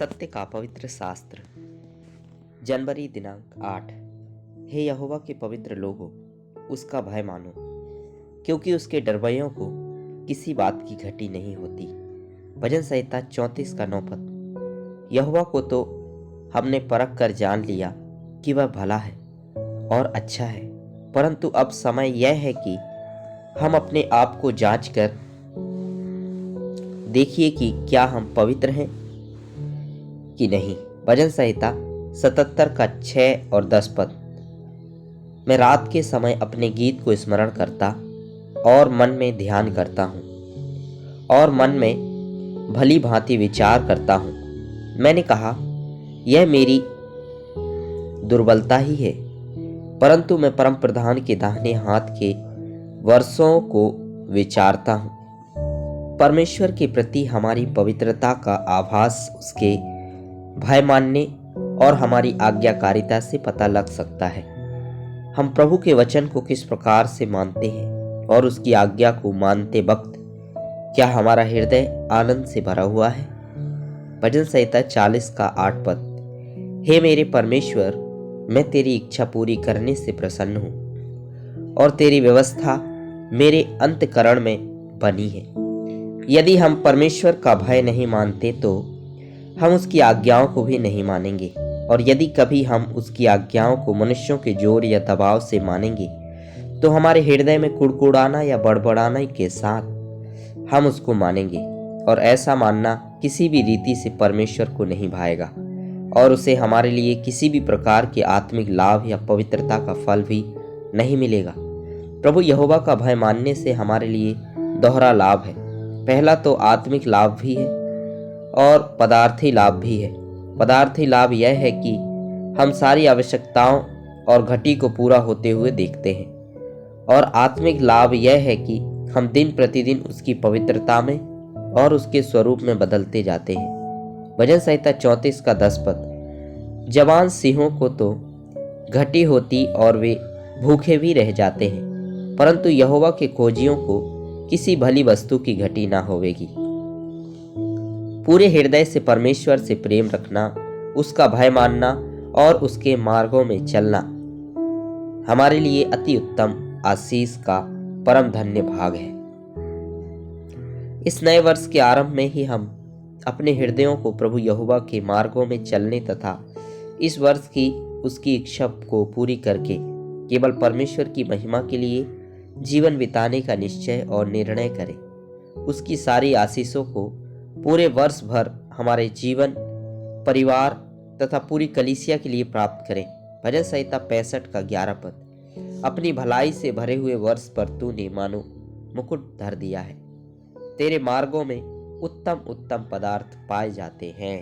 सत्य का पवित्र शास्त्र। जनवरी दिनांक 8। हे यहोवा के पवित्र लोगों, उसका भय मानो, क्योंकि उसके डरवैयों को किसी बात की घटी नहीं होती। भजन संहिता 34 का 9 पद। यहोवा को तो हमने परख कर जान लिया कि वह भला है और अच्छा है, परंतु अब समय यह है कि हम अपने आप को जांच कर देखिए कि क्या हम पवित्र हैं कि नहीं। भजन संहिता 77 का 6 और 10 पद। मैं रात के समय अपने गीत को स्मरण करता और मन में ध्यान करता हूँ और मन में भली भांति विचार करता हूँ। मैंने कहा, यह मेरी दुर्बलता ही है, परंतु मैं परम प्रधान के दाहिने हाथ के वर्षों को विचारता हूँ। परमेश्वर के प्रति हमारी पवित्रता का आभास उसके भय मानने और हमारी आज्ञाकारिता से पता लग सकता है। हम प्रभु के वचन को किस प्रकार से मानते हैं और उसकी आज्ञा को मानते वक्त क्या हमारा हृदय आनंद से भरा हुआ है। भजन संहिता 40 का 8 पद। हे मेरे परमेश्वर, मैं तेरी इच्छा पूरी करने से प्रसन्न हूँ और तेरी व्यवस्था मेरे अंतःकरण में बनी है। यदि हम परमेश्वर का भय नहीं मानते तो हम उसकी आज्ञाओं को भी नहीं मानेंगे, और यदि कभी हम उसकी आज्ञाओं को मनुष्यों के जोर या दबाव से मानेंगे तो हमारे हृदय में कुड़कुड़ाना या बड़बड़ाना के साथ हम उसको मानेंगे, और ऐसा मानना किसी भी रीति से परमेश्वर को नहीं भाएगा और उसे हमारे लिए किसी भी प्रकार के आत्मिक लाभ या पवित्रता का फल भी नहीं मिलेगा। प्रभु यहोवा का भय मानने से हमारे लिए दोहरा लाभ है। पहला तो आत्मिक लाभ भी है और पदार्थी लाभ भी है। पदार्थी लाभ यह है कि हम सारी आवश्यकताओं और घटी को पूरा होते हुए देखते हैं, और आत्मिक लाभ यह है कि हम दिन प्रतिदिन उसकी पवित्रता में और उसके स्वरूप में बदलते जाते हैं। भजन संहिता 34 का 10 पद। जवान सिंहों को तो घटी होती और वे भूखे भी रह जाते हैं, परंतु यहोवा के खोजियों को किसी भली वस्तु की घटी ना होवेगी। पूरे हृदय से परमेश्वर से प्रेम रखना, उसका भय मानना और उसके मार्गों में चलना हमारे लिए अति उत्तम आशीष का परम धन्य भाग है। इस नए वर्ष के आरंभ में ही हम अपने हृदयों को प्रभु यहोवा के मार्गों में चलने तथा इस वर्ष की उसकी इच्छा को पूरी करके केवल परमेश्वर की महिमा के लिए जीवन बिताने का निश्चय और निर्णय करें। उसकी सारी आशीषों को पूरे वर्ष भर हमारे जीवन, परिवार तथा पूरी कलीसिया के लिए प्राप्त करें। भजन संहिता 65 का 11 पद। अपनी भलाई से भरे हुए वर्ष पर तूने मानो मुकुट धर दिया है। तेरे मार्गों में उत्तम उत्तम पदार्थ पाए जाते हैं।